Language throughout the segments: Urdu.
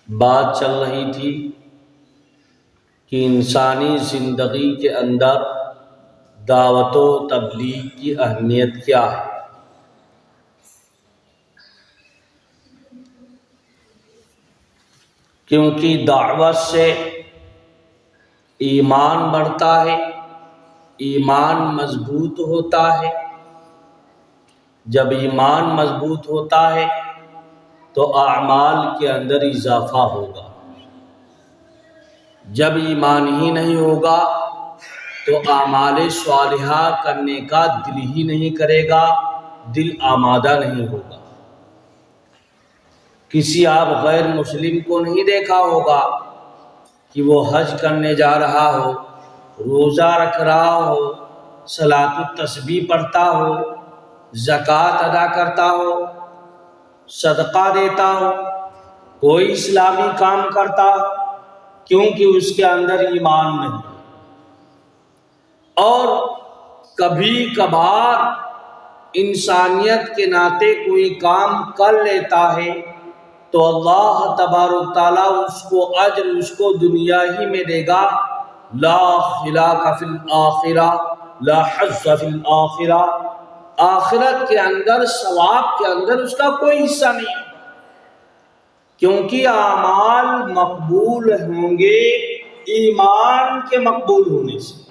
بات چل رہی تھی کہ انسانی زندگی کے اندر دعوت و تبلیغ کی اہمیت کیا ہے۔ کیونکہ دعوت سے ایمان بڑھتا ہے، ایمان مضبوط ہوتا ہے۔ جب ایمان مضبوط ہوتا ہے تو اعمال کے اندر اضافہ ہوگا۔ جب ایمان ہی نہیں ہوگا تو اعمال صالحہ کرنے کا دل ہی نہیں کرے گا، دل آمادہ نہیں ہوگا۔ کسی آپ غیر مسلم کو نہیں دیکھا ہوگا کہ وہ حج کرنے جا رہا ہو، روزہ رکھ رہا ہو، صلاۃ التسبیح پڑھتا ہو، زکوٰۃ ادا کرتا ہو، صدقہ دیتا ہو، کوئی اسلامی کام کرتا ہو، کیونکہ اس کے اندر ایمان نہیں۔ اور کبھی کبھار انسانیت کے ناطے کوئی کام کر لیتا ہے تو اللہ تبارک تعالیٰ اس کو اجر اس کو دنیا ہی میں دے گا۔ لا خلاق فی الآخرہ لا حظ فی الآخرہ، آخرت کے اندر ثواب کے اندر اس کا کوئی حصہ نہیں ہے، کیونکہ اعمال مقبول ہوں گے ایمان کے مقبول ہونے سے۔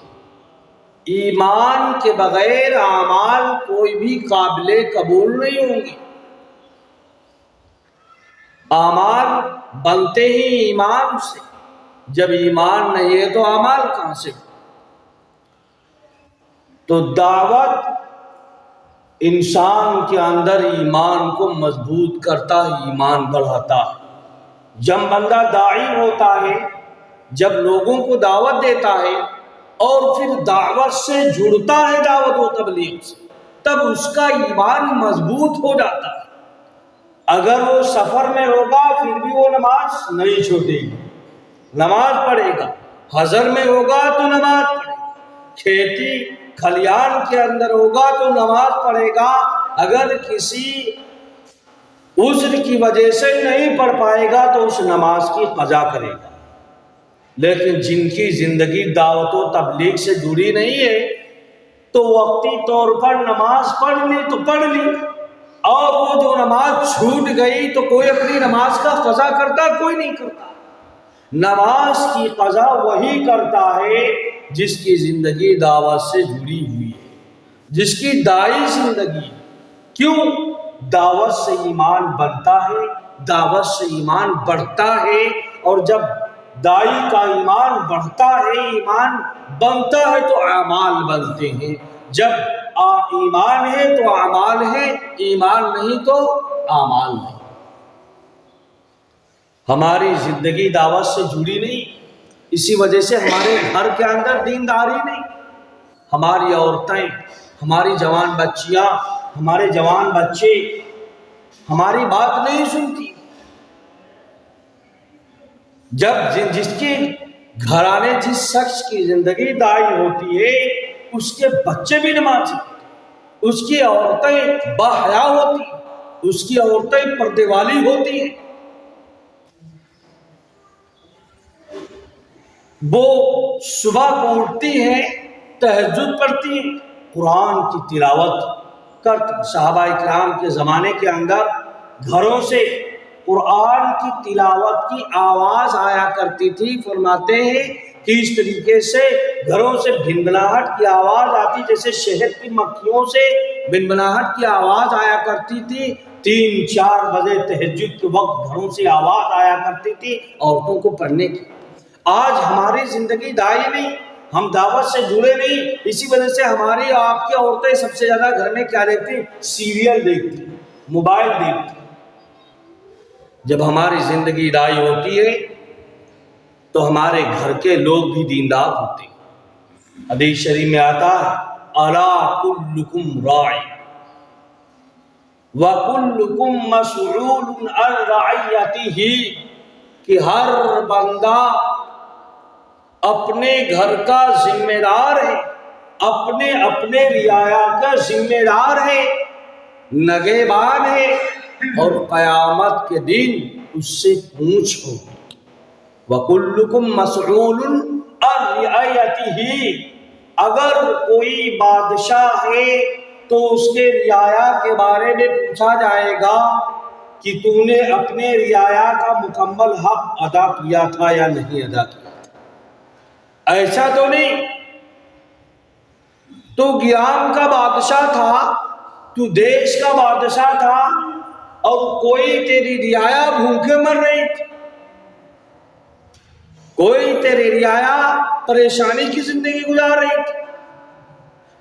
ایمان کے بغیر اعمال کوئی بھی قابل قبول نہیں ہوں گے۔ اعمال بنتے ہی ایمان سے، جب ایمان نہیں ہے تو اعمال کہاں سے؟ تو دعوت انسان کے اندر ایمان کو مضبوط کرتا ہے، ایمان بڑھاتا ہے۔ جب بندہ داعی ہوتا ہے، جب لوگوں کو دعوت دیتا ہے اور پھر دعوت سے جڑتا ہے، دعوت و تبلیغ سے، تب اس کا ایمان مضبوط ہو جاتا ہے۔ اگر وہ سفر میں ہوگا پھر بھی وہ نماز نہیں چھوڑے گی، نماز پڑھے گا۔ حضر میں ہوگا تو نماز پڑھے گا، کھیتی کھلیان کے اندر ہوگا تو نماز پڑھے گا۔ اگر کسی عذر کی وجہ سے نہیں پڑھ پائے گا تو اس نماز کی قضا کرے گا۔ لیکن جن کی زندگی دعوت و تبلیغ سے جڑی نہیں ہے تو وقتی طور پر نماز پڑھ لی تو پڑھ لی، اور وہ جو نماز چھوٹ گئی تو کوئی اپنی نماز کا قضا کرتا؟ کوئی نہیں کرتا۔ نماز کی قضا وہی کرتا ہے جس کی زندگی دعوت سے جڑی ہوئی ہے، جس کی داعی زندگی۔ کیوں؟ دعوت سے ایمان بنتا ہے، دعوت سے ایمان بڑھتا ہے، اور جب داعی کا ایمان بڑھتا ہے، ایمان بنتا ہے تو اعمال بنتے ہیں۔ جب ایمان ہے تو اعمال ہے، ایمان نہیں تو اعمال نہیں۔ ہماری زندگی دعوت سے جڑی نہیں، اسی وجہ سے ہمارے گھر کے اندر دینداری نہیں۔ ہماری عورتیں، ہماری جوان بچیاں، ہمارے جوان بچے ہماری بات نہیں سنتی۔ جب جس کی گھرانے جس شخص کی زندگی داعی ہوتی ہے اس کے بچے بھی نمازی، اس کی عورتیں باحیا ہوتی، اس کی عورتیں پردے والی ہوتی ہیں، وہ صبح کو اٹھتی ہیں، تہجد پڑھتی ہیں، قرآن کی تلاوت کرتی۔ صحابہ کرام کے زمانے کے اندر گھروں سے قرآن کی تلاوت کی آواز آیا کرتی تھی۔ فرماتے ہیں کہ اس طریقے سے گھروں سے بھنبھناہٹ کی آواز آتی، جیسے شہد کی مکھیوں سے بھنبھناہٹ کی آواز آیا کرتی تھی۔ 3-4 بجے تہجد کے وقت گھروں سے آواز آیا کرتی تھی عورتوں کو پڑھنے کی۔ آج ہماری زندگی داعی نہیں، ہم دعوت سے جڑے نہیں، اسی وجہ سے ہماری آپ کی عورتیں سب سے زیادہ گھر میں کیا دیکھتی؟ سیریل دیکھتی، موبائل دیکھتی۔ جب ہماری زندگی داعی ہوتی ہے تو ہمارے گھر کے لوگ بھی دیندار ہوتے ہیں۔ حدیث شریف میں آتا ہے الا کلکم راع وکلکم مسئول عن رعیتہ، کہ ہر بندہ اپنے گھر کا ذمہ دار ہے، اپنے رعایا کا ذمہ دار ہے، نگہبان ہے، اور قیامت کے دن اس سے پوچھو۔ وَكُلُّكُمْ مَسْئُولٌ عَنْ رِعَيَتِهِ، اگر کوئی بادشاہ ہے تو اس کے رعایا کے بارے میں پوچھا جائے گا کہ تو نے اپنے رعایا کا مکمل حق ادا کیا تھا یا نہیں ادا کیا تھا۔ ایسا تو نہیں تو گیام کا بادشاہ تھا، تو دیش کا بادشاہ تھا اور کوئی تیری رعایا بھوکے مر رہی تھی، کوئی تیری رعایا پریشانی کی زندگی گزار رہی تھی۔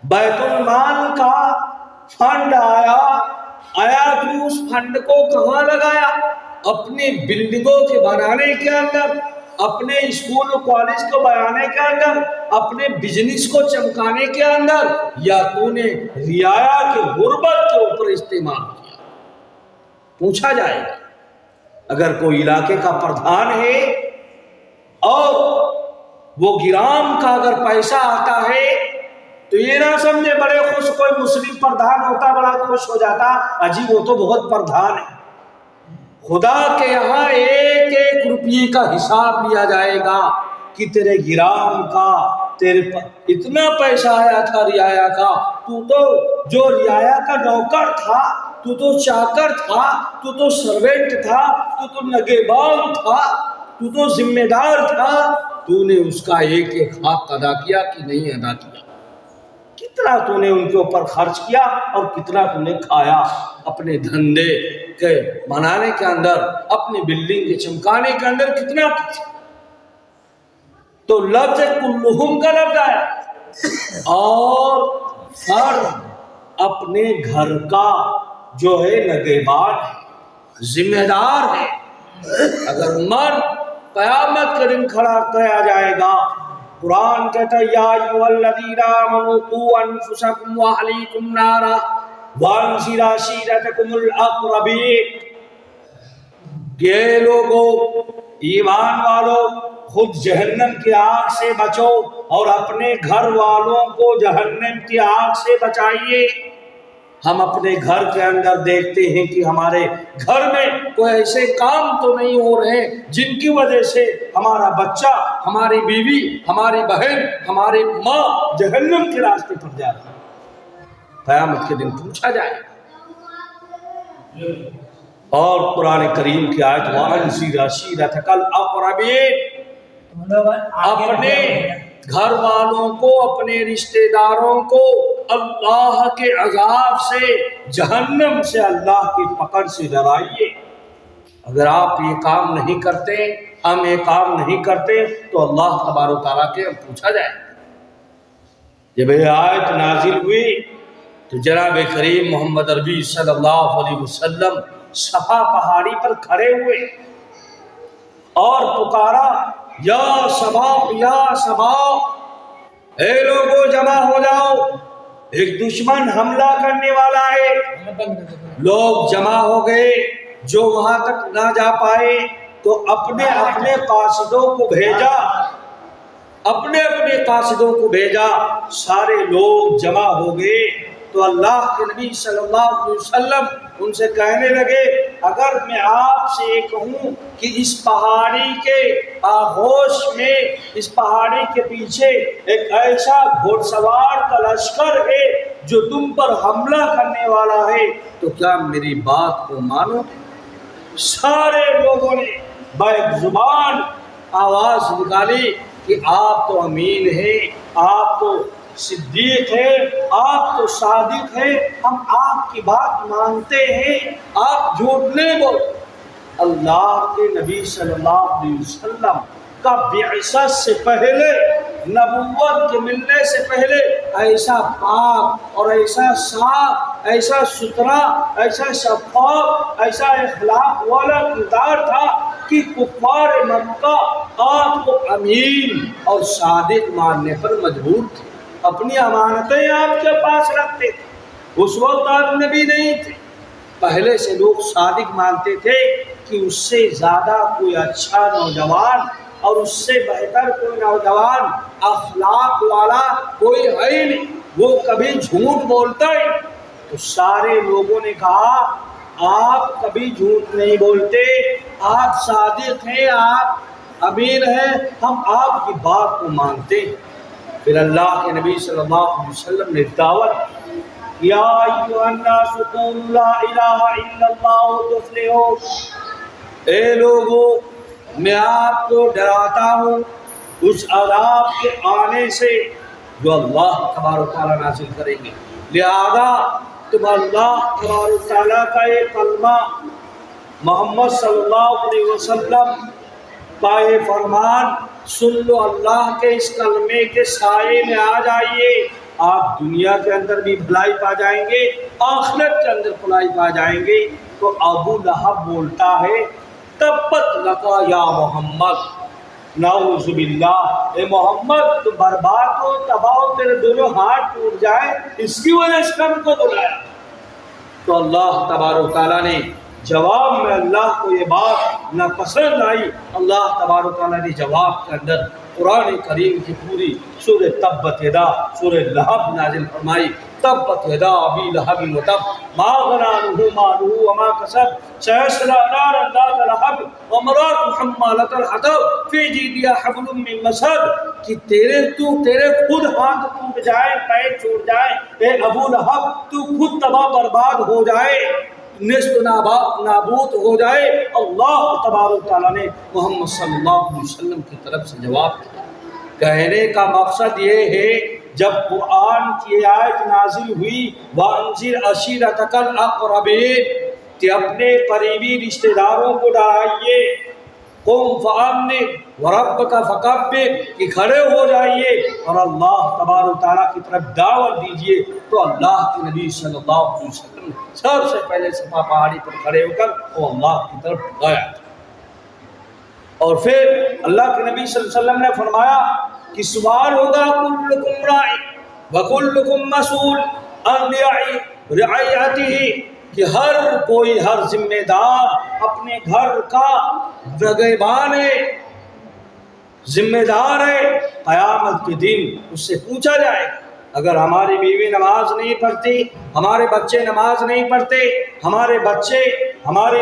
بیت المال کا فنڈ آیا تو اس فنڈ کو کہاں لگایا؟ اپنی بلڈنگوں کے بنانے کے اندر، اپنے اسکول و کالج کو بنانے کے اندر، اپنے بزنس کو چمکانے کے اندر، یا تو نے رعایا کے غربت کے اوپر استعمال کیا؟ پوچھا جائے گا۔ اگر کوئی علاقے کا پردھان ہے اور وہ گرام کا اگر پیسہ آتا ہے تو یہ نہ سمجھے بڑے خوش، کوئی مسلم پردھان ہوتا بڑا خوش ہو جاتا، عجیب وہ تو بہت پردھان ہے۔ خدا کے یہاں ایک ایک روپیے کا حساب لیا جائے گا کہ تیرے گرام کا تیرے اتنا پیسہ آیا تھا رعایا کا، تو جو رعایا کا نوکر تھا، تو چاکر تھا، تو سروینٹ تھا، تو نگہبان تھا، تو ذمہ دار تھا، تو نے اس کا ایک ایک حق ادا کیا کہ نہیں ادا کیا؟ کتنا تو نے ان کے اوپر خرچ کیا اور کتنا تو نے کھایا اپنے دھندے کے بنانے کے اندر، اپنی بلڈنگ کے چمکانے کے اندر کتنا کچھ۔ تو لفظ کلہم کا لفظ آیا، اور فرد اپنے گھر کا جو ہے نگہبان ہے، ذمہ دار ہے۔ اگر مرد قیامت کے دن کھڑا کیا جائے گا، قرآن کہتا ہے یا ایھا الذین آمنوا قوا انفسکم واہلیکم نارا وانذروا عشیرتکم الاقربین، کہ لوگو ایمان والو خود جہنم کی آگ سے بچو اور اپنے گھر والوں کو جہنم کی آگ سے بچائیے۔ ہم اپنے گھر کے اندر دیکھتے ہیں کہ ہمارے گھر میں کوئی ایسے کام تو نہیں ہو رہے جن کی وجہ سے ہمارا بچہ، ہماری بیوی، ہماری بہن، ہماری ماں جہنم کے راستے پر جا رہی ہے۔ قیامت کے دن پوچھا جائے اور قرآن کریم کی آیت وَأَنذِرْ عَشِيرَتَكَ الْأَقْرَبِينَ، اپنے گھر والوں کو، اپنے رشتہ داروں کو اللہ کے عذاب سے، جہنم سے، اللہ کی پکڑ سے ڈرائیے۔ اگر آپ یہ کام نہیں کرتے، ہم یہ کام نہیں کرتے تو اللہ تبارک و تعالیٰ کے پوچھا جائے۔ جب یہ آیت نازل ہوئی تو جناب کریم محمد عربی صلی اللہ علیہ وسلم صفا پہاڑی پر کھڑے ہوئے اور پکارا یا صباح یا صباح، اے لوگوں جمع ہو جاؤ، ایک دشمن حملہ کرنے والا ہے۔ لوگ جمع ہو گئے، جو وہاں تک نہ جا پائے تو اپنے اپنے قاصدوں کو بھیجا، اپنے اپنے قاصدوں کو بھیجا، سارے لوگ جمع ہو گئے تو اللہ کے نبی صلی اللہ علیہ وسلم ان سے کہنے لگے اگر میں آپ سے یہ کہوں کہ اس پہاڑی کے آغوش میں، اس پہاڑی کے پیچھے ایک ایسا گھوڑ سوار کا لشکر ہے جو تم پر حملہ کرنے والا ہے تو کیا میری بات کو مانو گے؟ سارے لوگوں نے بیک زبان آواز نکالی کہ آپ تو امین ہیں، آپ تو صدیق ہے، آپ تو صادق ہے، ہم آپ کی بات مانتے ہیں، آپ جھوٹ نہیں بول۔ اللہ کے نبی صلی اللہ علیہ وسلم کا بعثت سے پہلے، نبوت کے ملنے سے پہلے ایسا پاک اور ایسا صاف، ایسا ستھرا، ایسا شفاف، ایسا اخلاق والا کردار تھا کہ کفار مکہ آپ کو امین اور صادق ماننے پر مجبور تھے، اپنی امانتیں آپ کے پاس رکھتے تھے۔ اس وقت آپ نبی نہیں تھے، پہلے سے لوگ صادق مانتے تھے کہ اس سے زیادہ کوئی اچھا نوجوان اور اس سے بہتر کوئی نوجوان اخلاق والا کوئی ہے ہی نہیں، وہ کبھی جھوٹ بولتا ہی۔ تو سارے لوگوں نے کہا آپ کبھی جھوٹ نہیں بولتے، آپ صادق ہیں، آپ امین ہیں، ہم آپ کی بات کو مانتے ہیں۔ پھر اللہ کے نبی صلی اللہ علیہ وسلم نے دعوت، یا ایھا الناس قولوا لا الہ الا اللہ تفلحوا، اے لوگو میں آپ کو ڈراتا ہوں اس عذاب کے آنے سے جو اللہ تبارک و تعالیٰ نازل کریں گے، لہذا تم اللہ تبارک و تعالیٰ کا یہ کلمہ، محمد صلی اللہ علیہ وسلم کا یہ فرمان سن لو، اللہ کے اس کلمے کے سائے میں آ جائیے، آپ دنیا کے اندر بھی بھلائی پا جائیں گے، آخرت کے اندر بھلائی پا جائیں گے۔ تو ابو لہب بولتا ہے تبت لکا یا محمد، نعوذ باللہ، اے محمد تو برباد ہو، تباہ ہو، تیرے دونوں ہاتھ ٹوٹ جائیں، اس کی وجہ سے ہم کو بلایا۔ تو اللہ تبارک و تعالیٰ نے جواب میں، اللہ کو یہ بات ناپسند آئی، اللہ تبارک و تعالیٰ نے جواب کے اندر قرآن کریم کی پوری سورہ تبت یدا، سورہ لہب نازل فرمائی۔ تبت یدا ابی لہب وتب ما اغنی عنہ مالہ وما کسب سیصلی نارا ذات لہب وامرأتہ حمالۃ الحطب فی جیدہا حبل من مسد، کہ تیرے خود ہاتھ ٹوٹ جائے، پیر چھوٹ جائے، اے ابو لہب تو خود تباہ برباد ہو جائے، نصف نابود ہو جائے۔ اللہ تبارک تعالیٰ نے محمد صلی اللہ علیہ وسلم کی طرف سے جواب دیا۔ کہنے کا مقصد یہ ہے جب قرآن کی آیت نازل ہوئی وَأَنذِرْ عَشِيرَتَكَ الْأَقْرَبِينَ، کہ اپنے قریبی رشتہ داروں کو ڈرائیے، قُمْ فَأَنذِرْ وَرَبَّكَ فَكَبِّرْ، کہ کھڑے ہو جائیے اور اللہ تبارک تعالیٰ کی طرف دعوت دیجیے۔ تو اللہ کے نبی صلی اللہ علیہ وسلم سب سے پہلے صفا پہاڑی پر کھڑے ہو کر وہ اللہ کی طرف گیا، اور پھر اللہ کے نبی صلی اللہ علیہ وسلم نے فرمایا کہ سوال ہوگا کلکم راع وکلکم مسئول عن رعیتہ، کہ ہر کوئی، ہر ذمہ دار اپنے گھر کا نگہبان ہے، ذمہ دار ہے، قیامت کے دن اس سے پوچھا جائے گا۔ اگر ہماری بیوی نماز نہیں پڑھتی، ہمارے بچے نماز نہیں پڑھتے، ہماری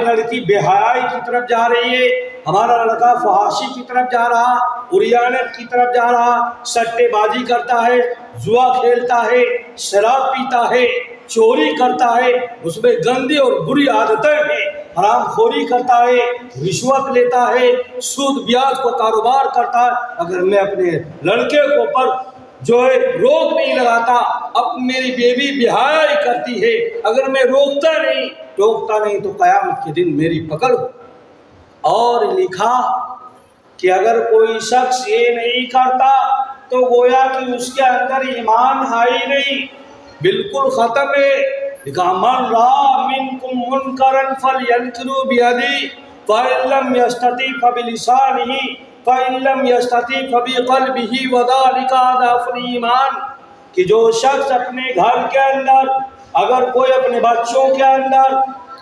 لڑکی بے حیائی کی طرف جا رہی ہے، ہمارا لڑکا فحاشی کی طرف جا رہا، عریانت کی طرف جا رہا، سٹے بازی کرتا ہے، جوا کھیلتا ہے، شراب پیتا ہے، چوری کرتا ہے، اس میں گندی اور بری عادتیں ہیں، حرام خوری کرتا ہے، رشوت لیتا ہے، سود بیاج کو کاروبار کرتا ہے، اگر میں اپنے لڑکے کو پر جو ہے روک نہیں لگاتا، اب میری بیوی بہائی کرتی ہے، اگر میں روکتا نہیں تو قیامت کے دن میری پکڑ ہو۔ اور لکھا کہ اگر کوئی شخص یہ نہیں کرتا تو گویا کہ اس کے اندر ایمان ہے ہی نہیں، بالکل ختم ہے۔ لکھا من رأى منکم منکرا فلینکروا بیدیہ فإن لم یستطع فبلسانہ فإن لم یستطع فبقلبہ وذلک اضعف الایمان، کہ جو شخص اپنے گھر کے اندر، اگر کوئی اپنے بچوں کے اندر،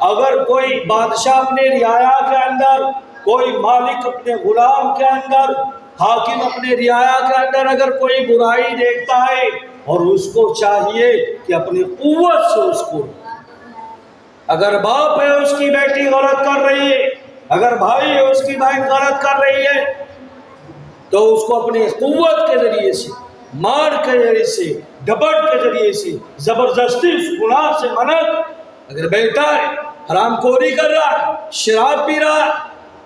اگر کوئی بادشاہ اپنے رعایا کے اندر، کوئی مالک اپنے غلام کے اندر، حاکم اپنے رعایا کے اندر اگر کوئی برائی دیکھتا ہے اور اس کو چاہیے کہ اپنی قوت سے اس کو، اگر باپ ہے اس کی بیٹی غلط کر رہی ہے، اگر بھائی ہے اس کی بہن غلط کر رہی ہے، تو اس کو اپنی قوت کے ذریعے سے، مار کے ذریعے سے، ڈپٹ کے ذریعے سے، زبردستی اس گناہ سے منع۔ اگر بیٹا ہے حرام خوری کر رہا ہے، شراب پی رہا ہے،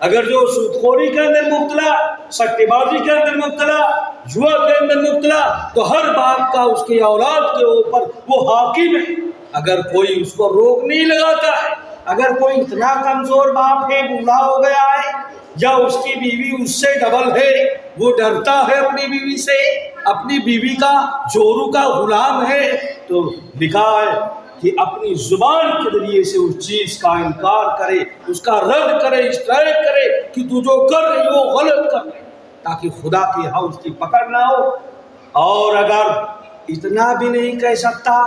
اگر جو سود خوری کے اندر مبتلا، سٹے بازی کے اندر مبتلا، جوا کے اندر مبتلا، تو ہر باپ کا اس کی اولاد کے اوپر وہ حاکم ہے۔ اگر کوئی اس کو روک نہیں لگاتا ہے، اگر کوئی اتنا کمزور باپ ہے، بوڑھا ہو گیا ہے، یا اس کی بیوی اس سے ڈبل ہے، وہ ڈرتا ہے اپنی بیوی سے، اپنی بیوی کا جورو کا غلام ہے، تو لکھا ہے کہ اپنی زبان کے ذریعے سے اس چیز کا انکار کرے، اس کا رد کرے، اسٹرائک کرے کہ تو جو کر رہی ہو غلط کر رہی، تاکہ خدا کی ہاں اس کی پکڑ نہ ہو۔ اور اگر اتنا بھی نہیں کہہ سکتا،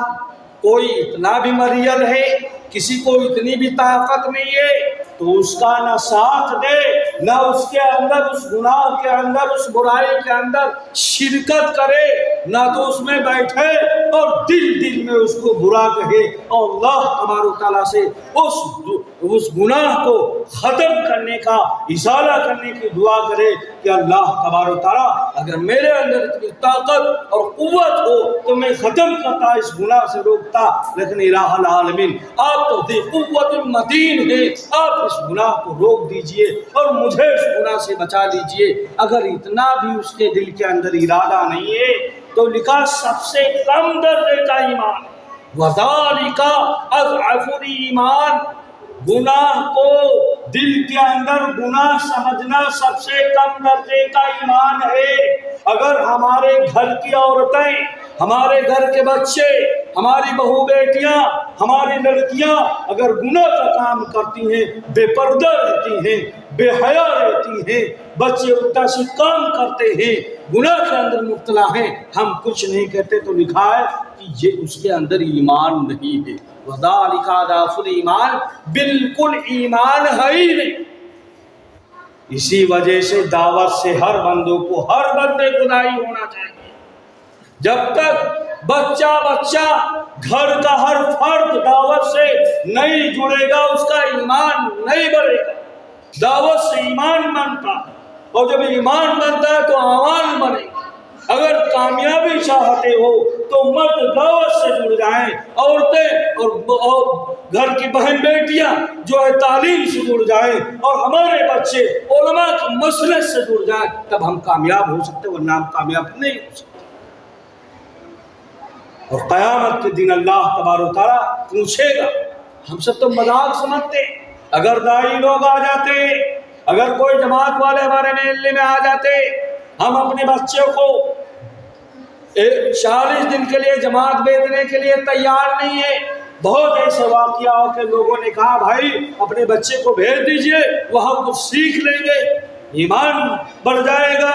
کوئی اتنا بھی مریض ہے، کسی کو اتنی بھی طاقت نہیں ہے تو اس کا نہ ساتھ دے، نہ اس کے اندر، اس گناہ کے اندر، اس برائی کے اندر شرکت کرے، نہ تو اس میں بیٹھے اور دل میں اس کو برا کہے، اور اللہ تبارک و تعالیٰ سے اس گناہ کو ختم کرنے کا، ازالہ کرنے کی دعا کرے کہ اللہ تبارک و تعالیٰ اگر میرے اندر اتنی طاقت اور قوت ہو تو میں ختم کرتا، اس گناہ سے روکتا، لیکن الہ العالمین آپ تو ذی قوت متین ہیں، آپ اس گناہ کو روک دیجئے اور مجھے اس گناہ سے بچا لیجئے۔ اگر اتنا بھی اس کے دل کے اندر ارادہ نہیں ہے تو لکھا سب سے کم درجے کا ایمان، وَذَلِكَ أَضْعَفُ الْإِيمَانِ، گناہ کو دل کے اندر گناہ سمجھنا سب سے کم درجے کا ایمان ہے۔ اگر ہمارے گھر کی عورتیں، ہمارے گھر کے بچے، ہماری بہو بیٹیاں، ہماری لڑکیاں اگر گناہ کا کام کرتی ہیں، بے پردہ رہتی ہیں، بے حیا رہتی ہیں، بچے الٹا سے کام کرتے ہیں، گناہ کے اندر مبتلا ہیں، ہم کچھ نہیں کہتے، تو لکھا ہے کہ یہ اس کے اندر ایمان نہیں ہے۔ وَذَلِكَ أَضْعَفُ الْإِيمَانِ، بالکل ایمان ہے ہی نہیں۔ اسی وجہ سے دعوت سے ہر بندوں کو، ہر بندے کو داعی ہونا چاہیے۔ جب تک بچہ گھر کا ہر فرد دعوت سے نہیں جڑے گا، اس کا ایمان نہیں بڑھے گا۔ دعوت سے ایمان بنتا ہے، اور جب ایمان بنتا ہے تو اعمال بنے گا۔ اگر کامیابی چاہتے ہو تو مرد دعوت سے جڑ جائیں، عورتیں اور گھر کی بہن بیٹیاں جو ہے تعلیم سے جڑ جائیں، اور ہمارے بچے علماء کی مسلک سے جڑ جائیں، تب ہم کامیاب ہو سکتے، ورنہ ہم کامیاب نہیں ہو سکتے۔ اور قیامت کے دن اللہ تبارک و تعالیٰ پوچھے گا، ہم سب تو مذاق سمجھتے، اگر داعی لوگ آ جاتے، اگر کوئی جماعت والے ہمارے محلے میں آ جاتے، ہم اپنے بچوں کو 40 دن کے لیے جماعت بھیجنے کے لیے تیار نہیں ہے۔ بہت ایسے واقعہ ہو کہ لوگوں نے کہا بھائی اپنے بچے کو بھیج دیجئے، وہاں کچھ سیکھ لیں گے، ایمان بڑھ جائے گا،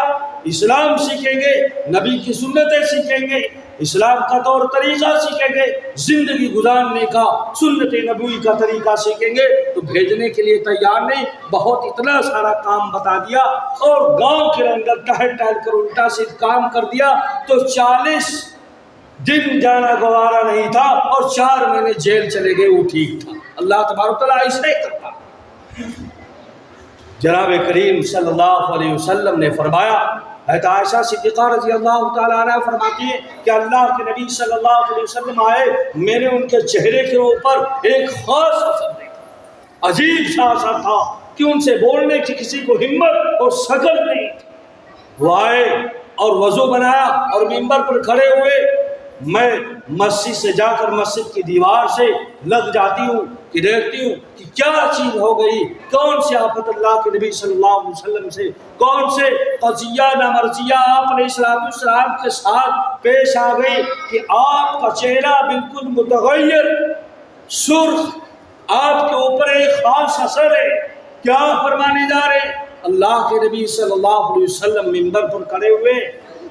اسلام سیکھیں گے، نبی کی سنتیں سیکھیں گے، اسلام کا طور طریقہ سیکھیں گے، زندگی گزارنے کا سنت نبوی کا طریقہ سیکھیں گے، تو بھیجنے کے لیے تیار نہیں۔ بہت اتنا سارا کام بتا دیا اور گاؤں کے اندر ٹہل کر الٹا سیدھ کام کر دیا، تو 40 دن جانا گوارا نہیں تھا اور 4 مہینے جیل چلے گئے، وہ ٹھیک تھا۔ اللہ تبارک تعالیٰ ایسا ہی کرتا۔ جناب کریم صلی اللہ علیہ وسلم نے فرمایا، حضرت عائشہ صدیقہ رضی اللہ تعالیٰ عنہ فرماتی ہے کہ اللہ کے نبی صلی اللہ علیہ وسلم آئے، میں نے ان کے چہرے کے اوپر ایک خاص اثر دیکھا، عجیب سا اثر تھا کہ ان سے بولنے کی کسی کو ہمت اور سجل نہیں تھی۔ وہ آئے اور وضو بنایا اور منبر پر کھڑے ہوئے، میں مسجد سے جا کر مسجد کی دیوار سے لگ جاتی ہوں کہ دیکھتی ہوں کہ کیا چیز ہو گئی، کون سی آفت اللہ کے نبی صلی اللہ علیہ وسلم سے، کون سے قضیہ نامرضیہ آپ علیہ السلام کے ساتھ پیش آ گئی کہ آپ کا چہرہ بالکل متغیر، سرخ، آپ کے اوپر ایک خاص اثر ہے۔ کیا فرمانے جا رہے؟ اللہ کے نبی صلی اللہ علیہ وسلم منبر پر کھڑے ہوئے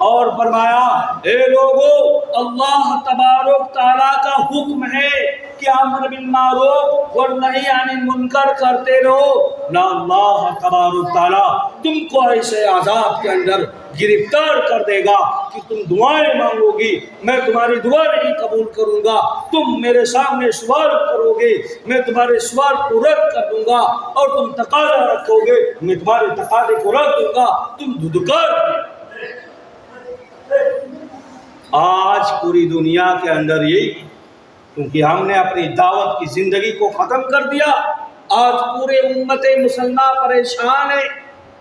اور فرمایا، اے لوگو، اللہ تبارک تعالیٰ کا حکم ہے کہ امر بالمعروف والنہی عن المنکر کرتے رہو، نہ اللہ تبارک تعالیٰ تم کو ایسے عذاب کے اندر گرفتار کر دے گا کہ تم دعائیں مانگو گی، میں تمہاری دعا نہیں قبول کروں گا، تم میرے سامنے سوال کرو گے، میں تمہارے سوال کو رد کر دوں گا، اور تم تقاضا رکھو گے، میں تمہارے تقاضے کو رد دوں گا، تم دھدکار گے۔ آج پوری دنیا کے اندر یہی، کیونکہ ہم نے اپنی دعوت کی زندگی کو ختم کر دیا، آج پورے امت مسلمہ پریشان ہے۔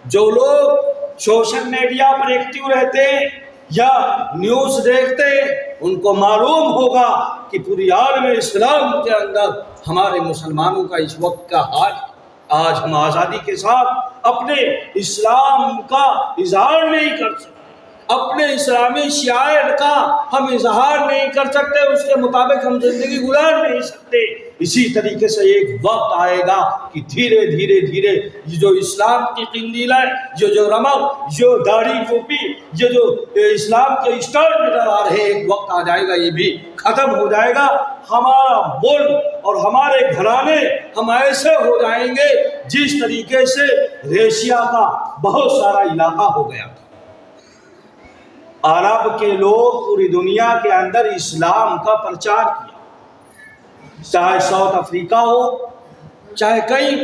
جو لوگ سوشل میڈیا پر ایکٹیو رہتے ہیں یا نیوز دیکھتے ہیں، ان کو معلوم ہوگا کہ پوری عالم اسلام کے اندر ہمارے مسلمانوں کا اس وقت کا حال۔ آج ہم آزادی کے ساتھ اپنے اسلام کا اظہار نہیں کر سکتے، اپنے اسلامی شعائر کا ہم اظہار نہیں کر سکتے، اس کے مطابق ہم زندگی گزار نہیں سکتے۔ اسی طریقے سے ایک وقت آئے گا کہ دھیرے دھیرے دھیرے یہ جو اسلام کی قندیل ہے، یہ جو رمق، جو داڑھی ٹوپی، یہ جو اسلام کے اسٹار نظر آ رہے ہیں، ایک وقت آ جائے گا یہ بھی ختم ہو جائے گا۔ ہمارا ملک اور ہمارے گھرانے ہم ایسے ہو جائیں گے جس طریقے سے ایشیا کا بہت سارا علاقہ ہو گیا تھا۔ عرب کے لوگ پوری دنیا کے اندر اسلام کا پرچار کیا، چاہے ساؤتھ افریقہ ہو، چاہے کہیں۔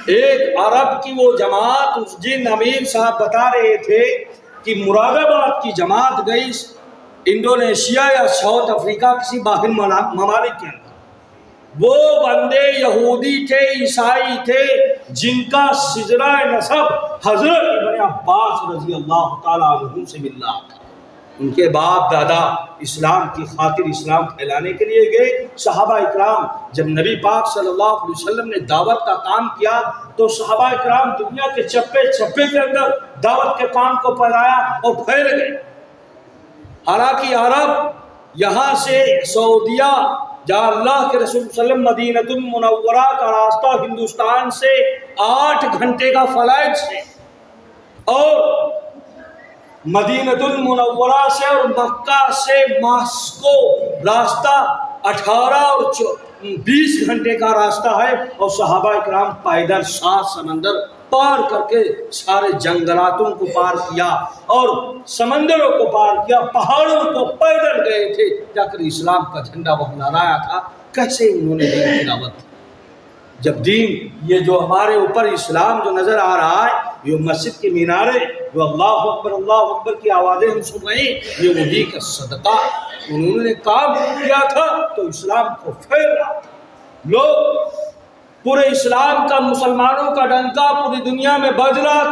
ایک عرب کی وہ جماعت، جن امیر صاحب بتا رہے تھے کہ مراد آباد کی جماعت گئی انڈونیشیا یا ساؤتھ افریقہ کسی باہر ممالک کے اندر، وہ بندے یہودی تھے، عیسائی تھے، جن کا سلسلہ نسب حضرت ابن عباس رضی اللہ تعالیٰ عنہ سے مل رہا تھا۔ ان کے باپ دادا اسلام کی خاطر اسلام پھیلانے کے لیے گئے۔ صحابہ اکرام، جب نبی پاک صلی اللہ علیہ وسلم نے دعوت کا کام کیا تو صحابہ اکرام دنیا کے چپے چپے کے اندر دعوت کے کام کو پھیلایا اور پھیل گئے۔ حالانکہ عرب یہاں سے سعودیہ، جہاں اللہ کے رسول صلی اللہ علیہ وسلم مدینہ المنورہ کا راستہ ہندوستان سے 8 گھنٹے کا فلائٹ سے، اور مدینہ المنورہ سے اور مکہ سے ماسکو راستہ 18 اور 20 گھنٹے کا راستہ ہے، اور صحابہ اکرام پیدل 7 سمندر پار کر کے سارے جنگلاتوں کو پار کیا اور سمندروں کو پار کیا، پہاڑوں کو پیدل گئے تھے، جا کر اسلام کا جھنڈا وہ لہرایا تھا۔ کیسے انہوں نے دین کی دعوت دی؟ جب دین یہ جو ہمارے اوپر اسلام جو نظر آ رہا ہے، یہ مسجد کے مینارے جو اللہ اکبر کی آوازیں ہم سن رہے ہیں، یہ وہی کا صدقہ انہوں نے کام کیا تھا تو اسلام کو پھیل رہا تھا۔ لوگ پورے اسلام کا، مسلمانوں کا ڈنکا پوری دنیا میں بج رہا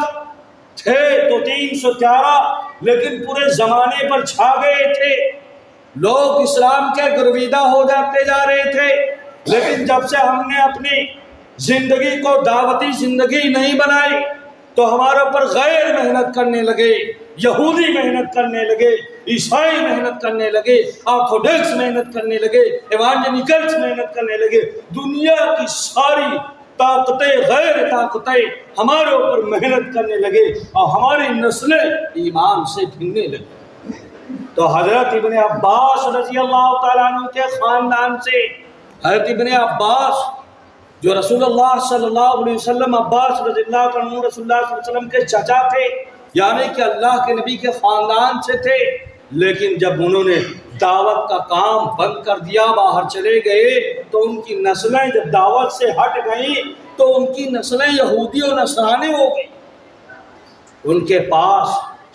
تھے تو 311، لیکن پورے زمانے پر چھا گئے تھے۔ لوگ اسلام کے گرویدہ ہو جاتے جا رہے تھے، لیکن جب سے ہم نے اپنی زندگی کو دعوتی زندگی نہیں بنائی تو ہمارے اوپر غیر محنت کرنے لگے، یہودی محنت کرنے لگے، عیسائی محنت کرنے لگے، آرتھوڈکس محنت کرنے لگے، ایوانجیلیکلس محنت کرنے لگے۔ دنیا کی ساری طاقتیں، غیر طاقتیں ہمارے اوپر محنت کرنے لگے اور ہماری نسلیں ایمان سے بھیگنے لگی۔ تو حضرت ابن عباس رضی اللہ تعالیٰ عنہ کے خاندان سے، حضرت ابن عباس جو رسول اللہ صلی اللہ علیہ وسلم، عباس رضی اللہ عنہ رسول اللہ صلی اللہ علیہ وسلم کے چچا تھے، یعنی کہ اللہ کے نبی کے خاندان سے تھے، لیکن جب انہوں نے دعوت کا کام بند کر دیا، باہر چلے گئے، تو ان کی نسلیں جب دعوت سے ہٹ گئیں تو ان کی نسلیں یہودی و نصرانی ہو گئی۔ ان کے پاس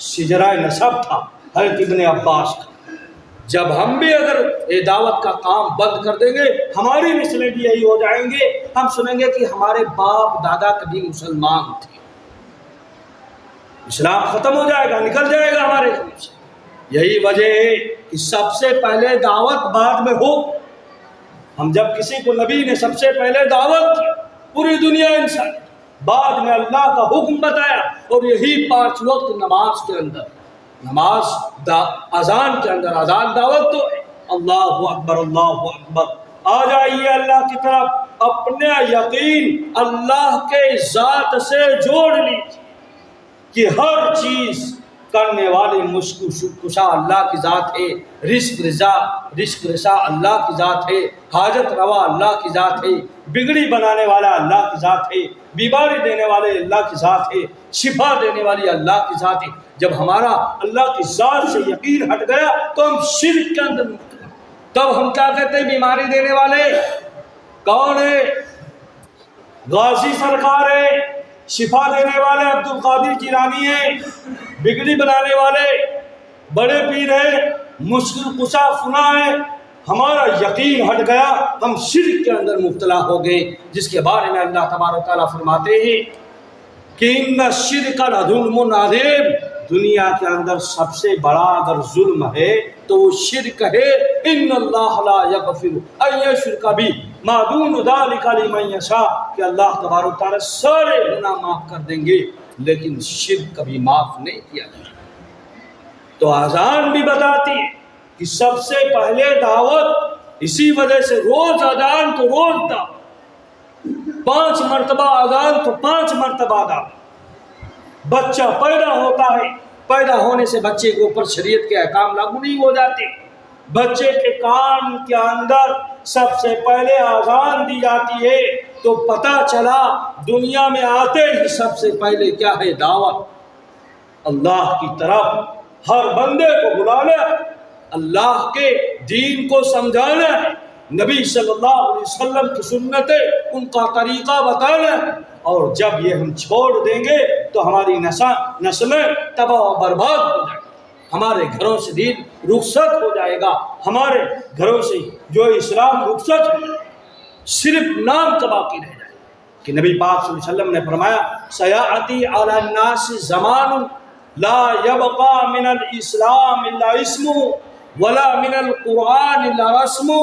شجرہ نسب تھا حضرت ابن عباس کا۔ جب ہم بھی اگر یہ دعوت کا کام بند کر دیں گے، ہماری نسلیں بھی یہی ہو جائیں گے، ہم سنیں گے کہ ہمارے باپ دادا کبھی مسلمان تھے، اسلام ختم ہو جائے گا، نکل جائے گا ہمارے گھر سے۔ یہی وجہ ہے کہ سب سے پہلے دعوت بعد میں ہو۔ ہم جب کسی کو نبی نے سب سے پہلے دعوت کی، پوری دنیا انسان، بعد میں اللہ کا حکم بتایا، اور یہی 5 وقت نماز کے اندر، نماز اذان کے اندر، اذان دعوت تو ہے، اللہ اکبر اللہ اکبر۔ آ جائیے اللہ کی طرف، اپنے یقین اللہ کے ذات سے جوڑ لیجیے کہ ہر چیز کرنے والے مشکل کشا اللہ کی ذات ہے، رزق رسا اللہ کی ذات ہے، حاجت روا اللہ کی ذات ہے، بگڑی بنانے والا اللہ کی ذات ہے، بیماری دینے والے اللہ کی ذات ہے، شفا دینے والی اللہ کی ذات ہے۔ جب ہمارا اللہ کی ذات سے یقین ہٹ گیا تو ہم شرک کے اندر مبتلا۔ تب ہم کیا کہتے ہیں؟ بیماری دینے والے کون ہے؟ غازی سرکار ہے، شفا دینے والے عبد القادر جیلانی ہیں، بگڑی بنانے والے بڑے پیر ہیں، مشکل کشا فلاں ہے۔ ہمارا یقین ہٹ گیا، ہم شرک کے اندر مبتلا ہو گئے، جس کے بارے میں اللہ تبارک و تعالیٰ فرماتے ہیں کہ ان الشرک لظلم عظیم، دنیا کے اندر سب سے بڑا اگر ظلم ہے تو وہ شرک ہے۔ ان اللہ لا یغفر ان یشرک بہ ما دون ذلک لمن یشاء، کہ اللہ تبارک و تعالیٰ سارے گناہ معاف کر دیں گے لیکن شرک کبھی معاف نہیں کیا جائے۔ تو اذان بھی بتاتی ہے کہ سب سے پہلے دعوت اسی وجہ سے روز اذان تو روز دا، 5 مرتبہ اذان تو 5 مرتبہ دا۔ بچہ پیدا ہوتا ہے، پیدا ہونے سے بچے کے اوپر شریعت کے احکام لاگو نہیں ہو جاتے۔ بچے کے کان کے اندر سب سے پہلے اذان دی جاتی ہے تو پتہ چلا دنیا میں آتے ہی سب سے پہلے کیا ہے؟ دعوت، اللہ کی طرف ہر بندے کو بلانا، اللہ کے دین کو سمجھانا، نبی صلی اللہ علیہ وسلم کی سنتیں، ان کا طریقہ بتانا۔ اور جب یہ ہم چھوڑ دیں گے تو ہماری نسلیں تباہ و برباد ہو جائیں گی، ہمارے گھروں سے دین رخصت ہو جائے گا، ہمارے گھروں سے جو اسلام رخصت ہو جائے گا، صرف نام کا باقی رہ جائے گا۔ کہ نبی پاک صلی اللہ علیہ وسلم نے فرمایا سیاتی علی الناس زمان لا یبقى من الاسلام الا اسمہ ولا من القرآن الا رسمہ،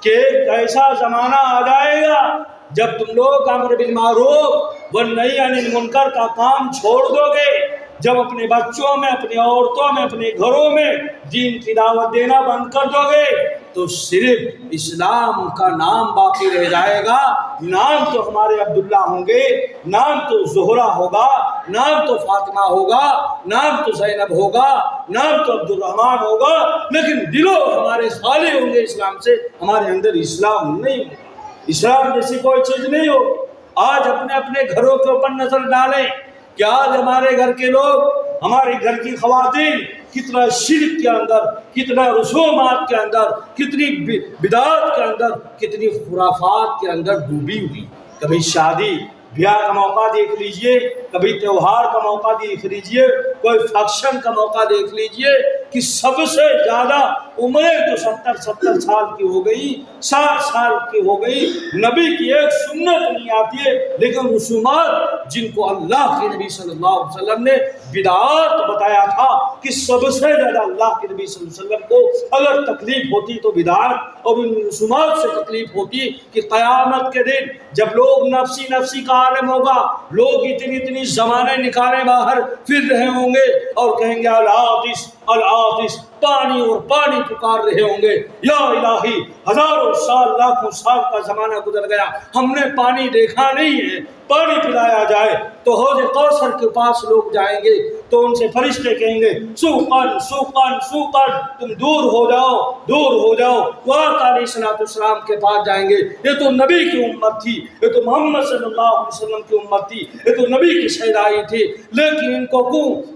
کہ ایک ایسا زمانہ آ جائے گا جب تم لوگ امر بالمعروف والنہی عن المنکر کا کام چھوڑ دو گے، جب اپنے بچوں میں، اپنی عورتوں میں، اپنے گھروں میں دین کی دعوت دینا بند کر دو گے تو صرف اسلام کا نام باقی رہ جائے گا۔ نام تو ہمارے عبداللہ ہوں گے، نام تو زہرہ ہوگا، نام تو فاطمہ ہوگا، نام تو زینب ہوگا، نام تو عبد الرحمن ہوگا، لیکن دلوں ہمارے خالی ہوں گے اسلام سے، ہمارے اندر اسلام نہیں ہوگا، اسلام جیسی کوئی چیز نہیں ہوگی۔ آج اپنے اپنے گھروں کے اوپر نظر ڈالیں کہ آج ہمارے گھر کے لوگ، ہمارے گھر کی خواتین کتنا شرک کے اندر، کتنا رسومات کے اندر، کتنی بدعات کے اندر، کتنی خرافات کے اندر ڈوبی ہوئی۔ کبھی شادی بیاہ کا موقع دیکھ لیجئے، کبھی تہوار کا موقع دیکھ لیجئے، کوئی فنکشن کا موقع دیکھ لیجئے کہ سب سے زیادہ عمریں تو 70 سال کی ہو گئی، 60 سال کی ہو گئی، نبی کی ایک سنت نہیں آتی ہے، لیکن رسومات جن کو اللہ کے نبی صلی اللہ علیہ وسلم نے بدعات بتایا تھا کہ سب سے زیادہ اللہ کے نبی صلی اللہ علیہ وسلم کو اگر تکلیف ہوتی تو بدعات اور ان رسومات سے تکلیف ہوتی کہ قیامت کے دن جب لوگ نفسی نفسی کا عالم ہوگا، لوگ اتنی زمانے نکالے باہر پھر رہے ہوں گے اور کہیں گے العاطس العاطس، پانی اور پانی پکار رہے ہوں گے، یا الہی ہزاروں سال لاکھوں سال کا زمانہ گزر گیا، ہم نے پانی دیکھا نہیں ہے، پانی پلایا جائے۔ تو حوض کوثر کے پاس لوگ جائیں گے تو ان سے فرشتے کہیں گے سوقن سوقن سوقن، تم دور ہو جاؤ دور ہو جاؤ۔ وہ آقا علیہ السلام کے پاس جائیں گے، یہ تو نبی کی امت تھی، یہ تو محمد صلی اللہ علیہ وسلم کی امت تھی، یہ تو نبی کی شہدائی تھی، لیکن ان کو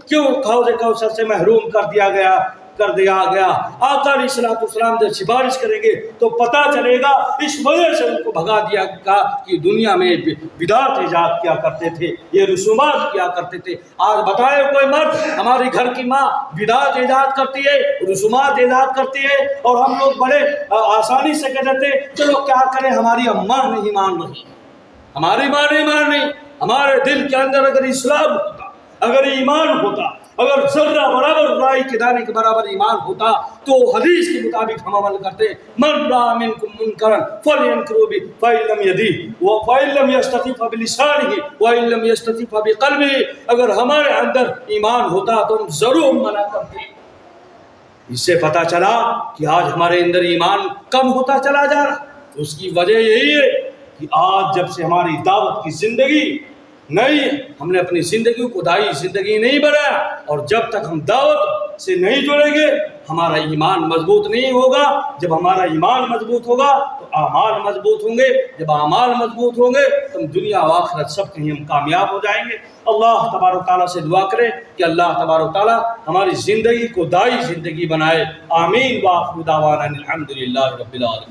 کیوں حوض کوثر سے محروم کر دیا گیا۔ آقا علیہ السلام جب سفارش کریں گے تو پتہ چلے گا اس وجہ سے ان کو بھگا دیا گیا کہ دنیا میں بدعات ایجاد کیا کرتے تھے، یہ رسومات کیا کرتے تھے۔ آج بتائے کوئی مرد، ہماری گھر کی ماں بدعات ایجاد کرتی ہے، رسومات ایجاد کرتی ہے، اور ہم لوگ بڑے آسانی سے کہہ دیتے چلو کیا کریں، ہماری اماں نہیں مان رہی، ہماری ماں نہیں مان رہی۔ ہمارے دل کے اندر اگر اسلام ہوتا، اگر ایمان ہوتا، اگر ذرہ برابر رائی کے دانے کے برابر ایمان ہوتا تو حدیث کے مطابق ہم عمل کرتے۔ من رأى منكم منكرا فلينكره به فإن لم يستطع فإن لم يستطع فبلسانه وإن لم يستطع فبقلبه، اگر ہمارے اندر ایمان ہوتا تو ہم ضرور منع کرتے۔ اس سے پتہ چلا کہ آج ہمارے اندر ایمان کم ہوتا چلا جا رہا۔ اس کی وجہ یہی ہے کہ آج جب سے ہماری دعوت کی زندگی نہیں، ہم نے اپنی زندگی کو خدائی زندگی نہیں بنایا، اور جب تک ہم دعوت سے نہیں جڑیں گے ہمارا ایمان مضبوط نہیں ہوگا۔ جب ہمارا ایمان مضبوط ہوگا تو اعمال مضبوط ہوں گے، جب اعمال مضبوط ہوں گے تو ہم دنیا و آخرت سب کہیں ہم کامیاب ہو جائیں گے۔ اللہ تبارک و تعالیٰ سے دعا کریں کہ اللہ تبارک و تعالیٰ ہماری زندگی کو دائی زندگی بنائے۔ آمین۔ وآخر دعوانا الحمدللہ رب العالمین۔